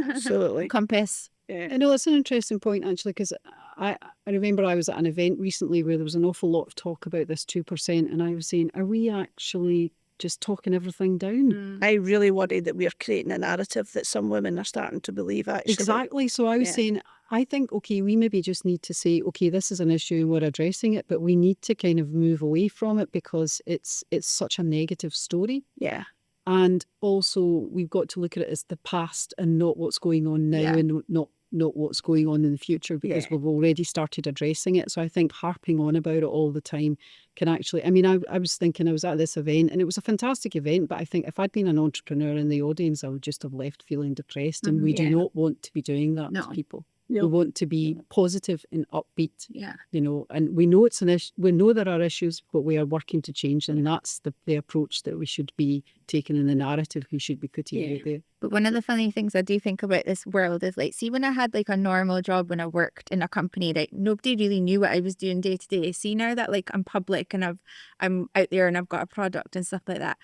absolutely. compass. I know that's an interesting point, actually, because I remember I was at an event recently where there was an awful lot of talk about this 2%, and I was saying, are we actually just talking everything down? I really worry that we're creating a narrative that some women are starting to believe, actually. Exactly. So I was saying, I think, okay, we maybe just need to say, okay, this is an issue and we're addressing it, but we need to kind of move away from it because it's such a negative story. Yeah. And also we've got to look at it as the past and not what's going on now and not what's going on in the future, because we've already started addressing it. So I think harping on about it all the time can actually, I mean, I was thinking, I was at this event and it was a fantastic event, but I think if I'd been an entrepreneur in the audience, I would just have left feeling depressed. And we do not want to be doing that to people. We want to be positive and upbeat, you know, and we know it's an issue. We know there are issues, but we are working to change. And that's the approach that we should be taking in the narrative we should be putting out there. But one of the funny things I do think about this world is like, see, when I had like a normal job, when I worked in a company, like nobody really knew what I was doing day to day. See, now that like I'm public and I'm out there and I've got a product and stuff like that,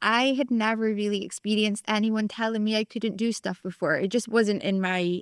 I had never really experienced anyone telling me I couldn't do stuff before. It just wasn't in my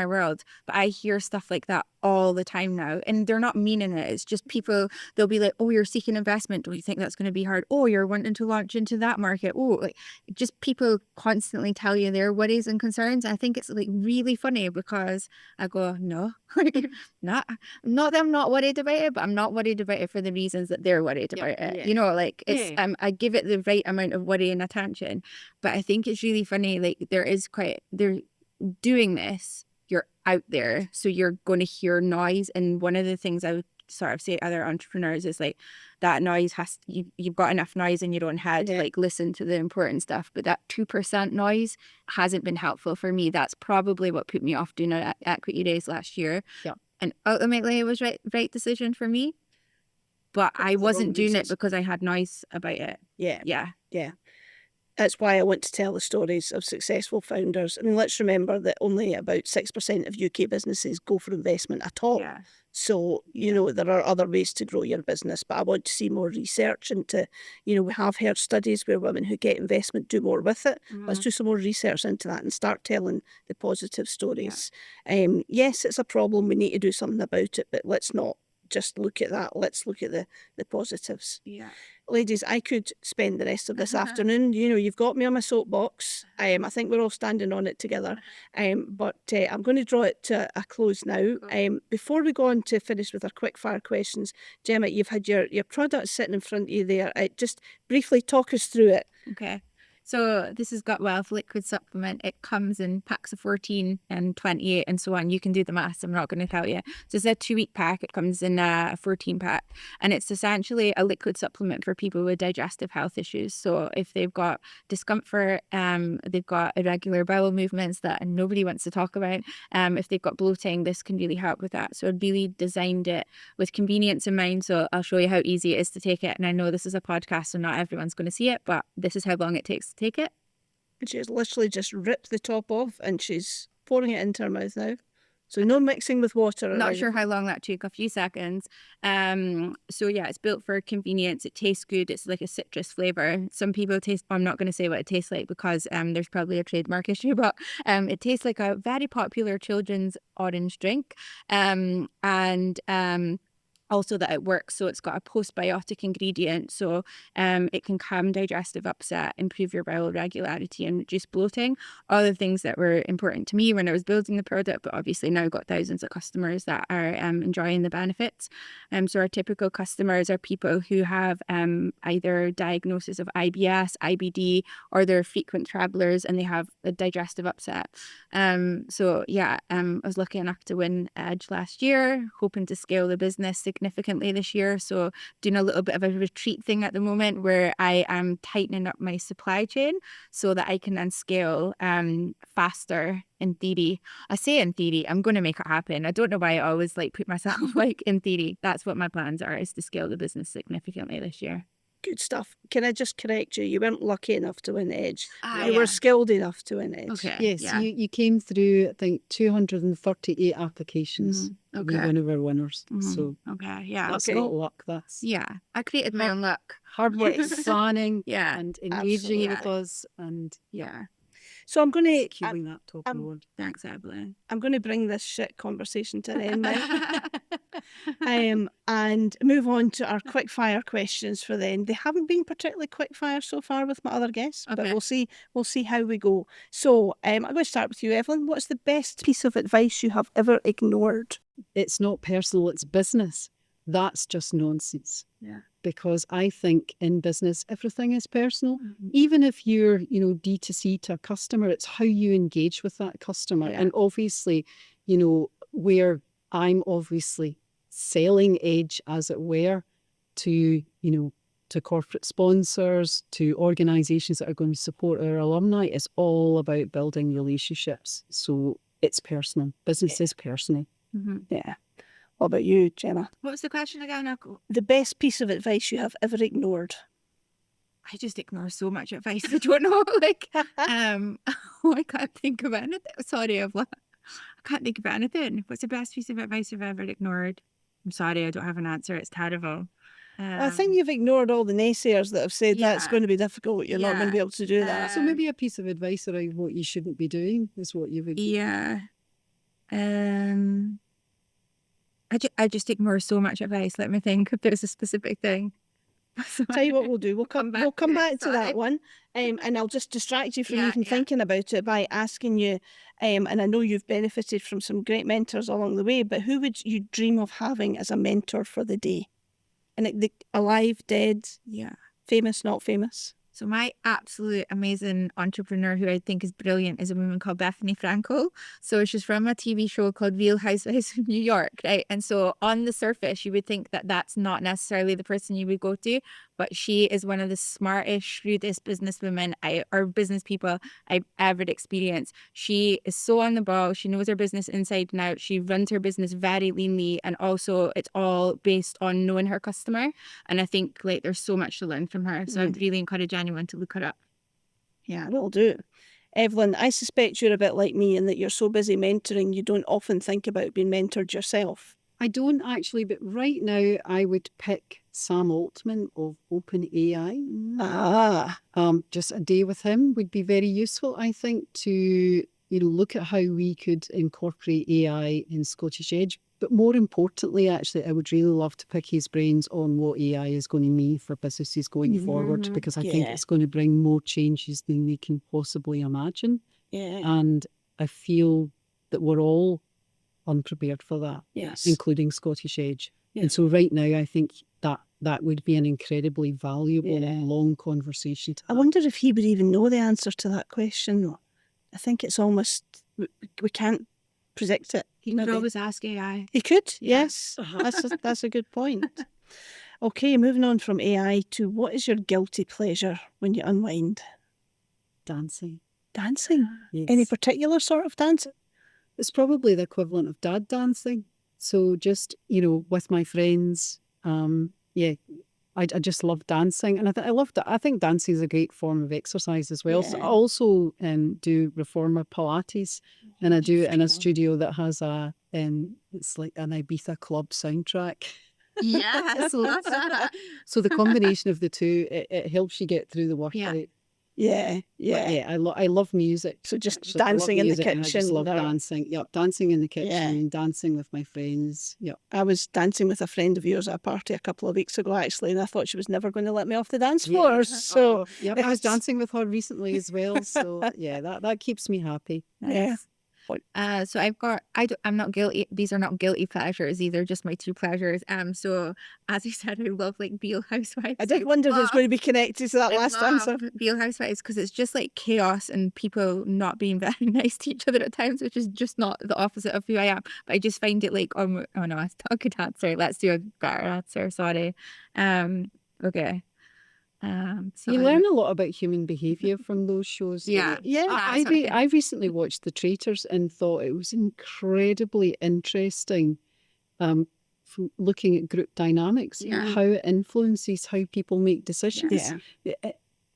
world. But I hear stuff like that all the time now, and they're not meaning it. It's just people, they'll be like, oh, you're seeking investment. Do you think that's going to be hard? Oh, you're wanting to launch into that market. Oh, like just people constantly tell you their worries and concerns. I think it's like really funny because I go, no, like not that I'm not worried about it, but I'm not worried about it for the reasons that they're worried about it. You know, like it's I give it the right amount of worry and attention. But I think it's really funny, like they're doing this, you're out there, so you're going to hear noise. And one of the things I would sort of say to other entrepreneurs is like, that noise you've got enough noise in your own head, like listen to the important stuff. But that 2% noise hasn't been helpful for me. That's probably what put me off doing an equity raise last year. And ultimately it was right decision for me, but I wasn't doing it because I had noise about it. Yeah. That's why I want to tell the stories of successful founders. I mean, let's remember that only about 6% of UK businesses go for investment at all. So, you know, there are other ways to grow your business, but I want to see more research into, you know, we have heard studies where women who get investment do more with it. Let's do some more research into that and start telling the positive stories. Yes, it's a problem. We need to do something about it, but let's not just look at that. Let's look at the positives. Ladies, I could spend the rest of this afternoon. You know, you've got me on my soapbox. I think we're all standing on it together. But I'm going to draw it to a close now. Before we go on to finish with our quick fire questions, Gemma, you've had your product sitting in front of you there. Just briefly talk us through it. Okay. So this is Gut Wealth liquid supplement. It comes in packs of 14 and 28 and so on. You can do the maths. I'm not going to tell you. So it's a 2-week pack. It comes in a 14 pack, and it's essentially a liquid supplement for people with digestive health issues. So if they've got discomfort, they've got irregular bowel movements that nobody wants to talk about, if they've got bloating, this can really help with that. So I really designed it with convenience in mind. So I'll show you how easy it is to take it. And I know this is a podcast, so not everyone's going to see it, but this is how long it takes to take it. And she's literally just ripped the top off and she's pouring it into her mouth now. So no mixing with water. Not sure how long that took, a few seconds. So yeah, it's built for convenience. It tastes good. It's like a citrus flavour. Some people I'm not going to say what it tastes like because there's probably a trademark issue, but it tastes like a very popular children's orange drink. Also that it works, so it's got a postbiotic ingredient, so it can calm digestive upset, improve your bowel regularity and reduce bloating. All the things that were important to me when I was building the product, but obviously now got thousands of customers that are enjoying the benefits. So our typical customers are people who have either diagnosis of IBS, IBD, or they're frequent travellers and they have a digestive upset. So yeah, I was lucky enough to win Edge last year, hoping to scale the business significantly this year. So doing a little bit of a retreat thing at the moment where I am tightening up my supply chain so that I can then scale faster. In theory, I say in theory, I'm going to make it happen. I don't know why I always like put myself like in theory. That's what my plans are, is to scale the business significantly this year. Good stuff. Can I just correct you? You weren't lucky enough to win Edge. Ah, You yeah. were skilled enough to win Edge. Okay. Yes, Yeah. you came through, I think, 238 applications. Mhm. You're Okay. one of our winners. Mhm. So Okay. Yeah. that's Okay. not luck. That's Yeah. I created my own luck. hard work, Yes. planning, Yeah. and engaging with Yeah. us and Yeah. So I'm going to securing that top award. Thanks, Evelyn. bring this shit conversation to an end now. And move on to our quick fire questions for then. They haven't been particularly quick fire so far with my other guests, but Okay. we'll see how we go. So I'm going to start with you, Evelyn. What's the best piece of advice you have ever ignored? It's not personal, it's business. That's just nonsense. Yeah. Because I think in business, everything is personal. Mhm. Even if you're, D2C to a customer, it's how you engage with that customer. Yeah. And obviously, where I'm obviously selling Edge, as it were, to, to corporate sponsors, to organisations that are going to support our alumni, it's all about building relationships. So it's personal. Business is personal. Mhm. Yeah. What about you, Gemma? What was the question again? The best piece of advice you have ever ignored? I just ignore so much advice. I don't know. I can't think of anything. Sorry, I can't think of anything. What's the best piece of advice I've ever ignored? I'm sorry, I don't have an answer. It's terrible. I think you've ignored all the naysayers that have said that's yeah. going to be difficult. You're not going to be able to do that. So maybe a piece of advice around what you shouldn't be doing is what you would. Yeah. I just ignore so much advice. Let me think if there's a specific thing. Tell you what we'll do. We'll come back to that Sorry. one, and I'll just distract you from Yeah, even yeah. thinking about it by asking you. And I know you've benefited from some great mentors along the way, but who would you dream of having as a mentor for the day? And alive, dead, Yeah. famous, not famous. So my absolute amazing entrepreneur who I think is brilliant is a woman called Bethany Frankel. So she's from a TV show called Real Housewives of New York, right? And so on the surface, you would think that that's not necessarily the person you would go to, but she is one of the smartest, shrewdest businesswomen or business people I've ever experienced. She is so on the ball. She knows her business inside and out. She runs her business very leanly, and also it's all based on knowing her customer. And I think there's so much to learn from her. So I'd really encourage anyone to look her up. Yeah, will do. Evelyn, I suspect you're a bit like me in that you're so busy mentoring, you don't often think about being mentored yourself. I don't actually, but right now I would pick Sam Altman of OpenAI. Just a day with him would be very useful, I think, to look at how we could incorporate AI in Scottish Edge. But more importantly, actually, I would really love to pick his brains on what AI is going to mean for businesses going forward, because I think it's going to bring more changes than we can possibly imagine. Yeah. And I feel that we're all unprepared for that, Yes. including Scottish Edge. Yeah. And so right now, I think that would be an incredibly valuable, long conversation to have. I wonder if he would even know the answer to that question, though. I think it's almost, we can't predict it. He could always ask AI. He could, yes. That's a good point. Okay, moving on from AI to what is your guilty pleasure when you unwind? Dancing. Dancing? Yes. Any particular sort of dancing? It's probably the equivalent of dad dancing. So just, with my friends, I just love dancing. And I think dancing is a great form of exercise as well. So I also do reformer Pilates, and I do it in a studio that has it's like an Ibiza club soundtrack. Yes. So the combination of the two, it helps you get through the workout. Yeah. I love music. So just Actually, I love dancing in the music, and I kitchen. just love dancing. Yep, dancing in the kitchen, Yeah. dancing with my friends. Yep. I was dancing with a friend of yours at a party a couple of weeks ago, actually, and I thought she was never going to let me off the dance floor. So yep, I was dancing with her recently as well. So yeah, that keeps me happy. Yeah. So I'm not guilty. These are not guilty pleasures. These are just my two pleasures. So as I said, I love Real Housewives. I did wonder if it was going to be connected to that last answer. Real Housewives, because it's just like chaos and people not being very nice to each other at times, which is just not the opposite of who I am. But I just find it like, oh no, it's not a good answer. Let's do a better answer. Sorry. Okay. So you learn a lot about human behaviour from those shows. Yeah. I recently watched The Traitors and thought it was incredibly interesting from looking at group dynamics, how it influences how people make decisions.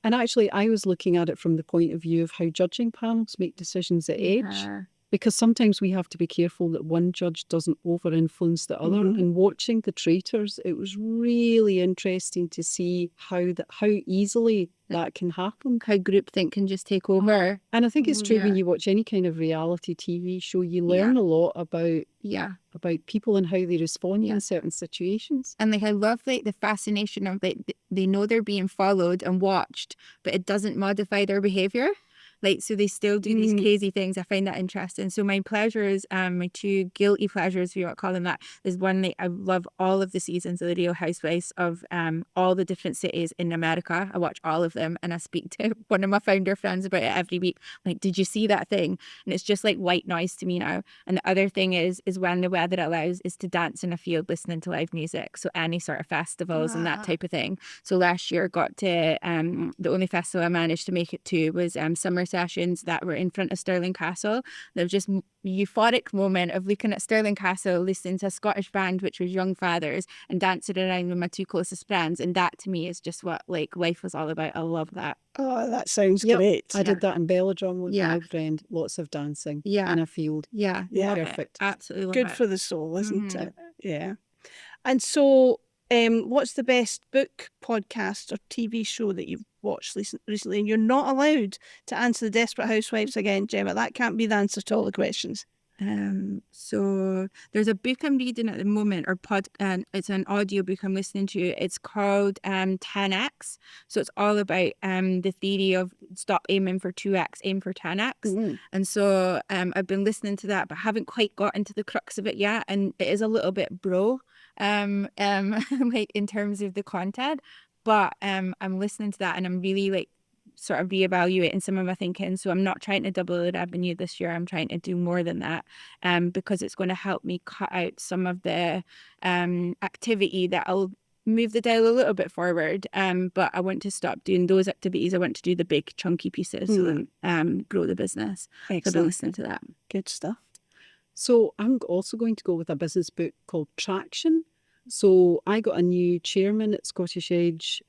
And actually, I was looking at it from the point of view of how judging panels make decisions at age. Because sometimes we have to be careful that one judge doesn't over-influence the other. And watching the traitors, it was really interesting to see how easily that can happen. How groupthink can just take over. And I think it's true when you watch any kind of reality TV show, you learn a lot about people and how they respond in certain situations. And like I love like the fascination of like they know they're being followed and watched, but it doesn't modify their behaviour. Like, so they still do these crazy things. I find that interesting. So my pleasures, my two guilty pleasures, if you want to call them that, is one, like I love all of the seasons of the Real Housewives of all the different cities in America. I watch all of them and I speak to one of my founder friends about it every week. Like, did you see that thing? And it's just like white noise to me now. And the other thing is when the weather allows is to dance in a field listening to live music. So any sort of festivals and that type of thing. So last year got to, the only festival I managed to make it to was summer sessions that were in front of Stirling Castle. There was just euphoric moment of looking at Stirling Castle, listening to a Scottish band, which was Young Fathers, and dancing around with my two closest friends. And that to me is just what like life was all about. I love that. Oh, that sounds great. I did that in Belladrum with my friend. Lots of dancing in a field. Perfect. Absolutely. Good for the soul, isn't it? Yeah. And so what's the best book, podcast or TV show that you've watched recently? And you're not allowed to answer the Desperate Housewives again, Gemma. That can't be the answer to all the questions. So there's a book I'm reading at the moment, or it's an audio book I'm listening to. It's called 10x. So it's all about the theory of stop aiming for 2x, aim for 10x. And so I've been listening to that, but haven't quite got into the crux of it yet. And it is a little bit like in terms of the content, but I'm listening to that and I'm really like sort of reevaluating some of my thinking. So I'm not trying to double the revenue this year. I'm trying to do more than that, because it's going to help me cut out some of the activity that I'll move the dial a little bit forward. But I want to stop doing those activities. I want to do the big chunky pieces so that grow the business. Excellent. So I've been listening to that. Good stuff. So I'm also going to go with a business book called Traction. So I got a new chairman at Scottish Edge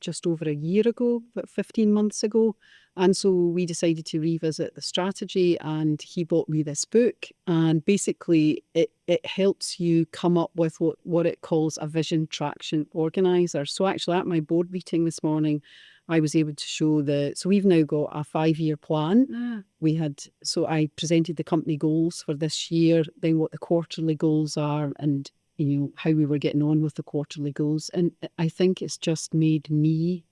just over a year ago, about 15 months ago. And so we decided to revisit the strategy and he bought me this book. And basically it helps you come up with what it calls a vision traction organizer. So actually at my board meeting this morning, I was able to show so we've now got a 5-year plan. So I presented the company goals for this year, then what the quarterly goals are, and how we were getting on with the quarterly goals. And I think it's just made me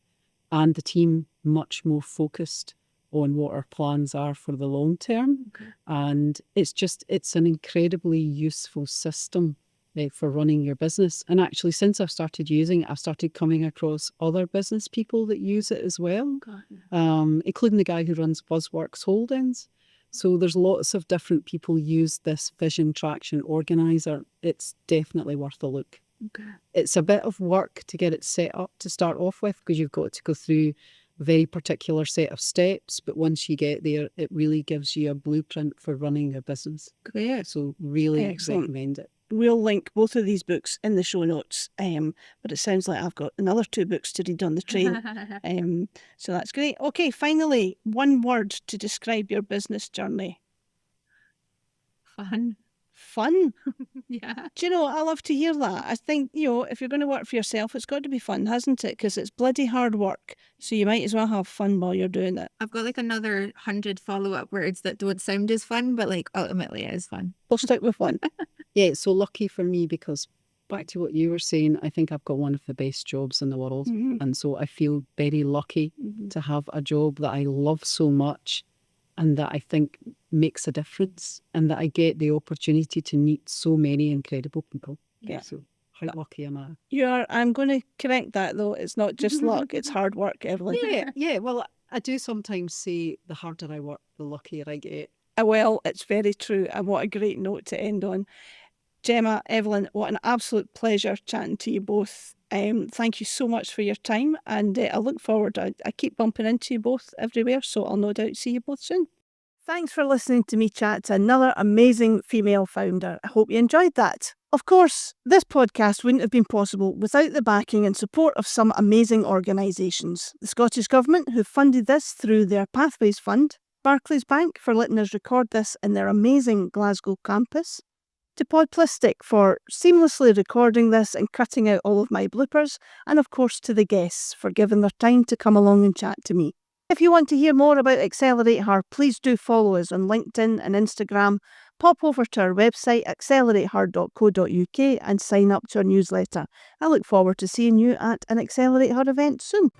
and the team much more focused on what our plans are for the long term. And it's an incredibly useful system for running your business. And actually, since I've started using it, I've started coming across other business people that use it as well, including the guy who runs Buzzworks Holdings. So there's lots of different people use this vision traction organizer. It's definitely worth a look. It's a bit of work to get it set up to start off with, because you've got to go through a very particular set of steps. But once you get there, it really gives you a blueprint for running a business. Great. So really Excellent. recommend it. We'll link both of these books in the show notes, but it sounds like I've got another 2 books to read on the train. So that's great. Okay, finally, one word to describe your business journey. Fun. Fun? Yeah. Do you know, I love to hear that. I think, if you're going to work for yourself, it's got to be fun, hasn't it? Because it's bloody hard work. So you might as well have fun while you're doing it. I've got like another 100 follow-up words that don't sound as fun, but like ultimately it is fun. We'll stick with one. Yeah, it's so lucky for me because back to what you were saying, I think I've got one of the best jobs in the world. And so I feel very lucky to have a job that I love so much and that I think makes a difference, and that I get the opportunity to meet so many incredible people. Yeah. So how lucky am I? I'm going to correct that though. It's not just luck, it's hard work, Evelyn. Yeah. Well, I do sometimes say the harder I work, the luckier I get. Well, it's very true, and what a great note to end on. Gemma, Evelyn, what an absolute pleasure chatting to you both. Thank you so much for your time, and I look forward. I keep bumping into you both everywhere, so I'll no doubt see you both soon. Thanks for listening to me chat to another amazing female founder. I hope you enjoyed that. Of course, this podcast wouldn't have been possible without the backing and support of some amazing organisations. The Scottish Government, who funded this through their Pathways Fund, Barclays Bank for letting us record this in their amazing Glasgow campus, to Podplistic for seamlessly recording this and cutting out all of my bloopers, and of course to the guests for giving their time to come along and chat to me. If you want to hear more about AccelerateHER, please do follow us on LinkedIn and Instagram. Pop over to our website, accelerateher.co.uk, and sign up to our newsletter. I look forward to seeing you at an AccelerateHER event soon.